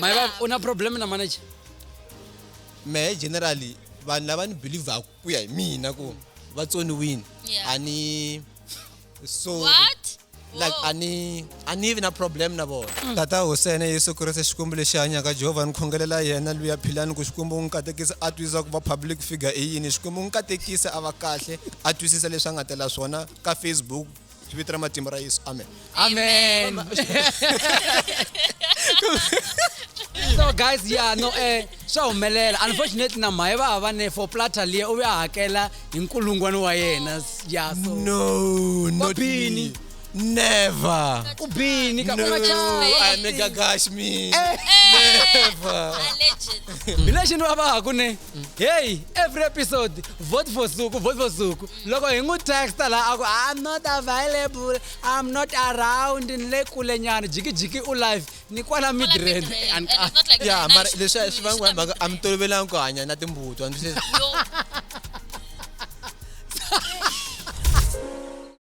Mhayivava una problem na manager? Me generally vanhu lava ni believe ku ya hi mina ku vatsoniwini Yeah. ani so What? like Whoa. ani even a problem na vona tata Hosene Yesu Kriste xikwembu lexi hanyaka Jehovah ni khongelela yena luya philani ku xikwembu n'wi katekisa a twisisa ku va public figure i yini xikwembu n'wi katekisa a va kahle a twisisa leswi a nga tela swona ka Facebook vito ra matimba ra Yesu amen. Amen. So guys, yeah, no, swa humelela. Unfortunately, na Mhayivava ne for plata liya u ya hakela hi nkulungwana wa yena. Yeah, so. No, not Bini. me. Never. Ubini ka No, unga I'm a gagash me. Hey. Never. Alleged. Bileshin wa ba kune. Hey, every episode vote for Suku, vote for Suku. Loko hi ngu text la ako I'm not available. I'm not around in le kulenyana jiki jiki u live. Ni kwala midrend. And it's not like Yeah, that. but leswi swi vangiwa hi mhaka I'm tolovelangi ku hanya na timbuti. Yo.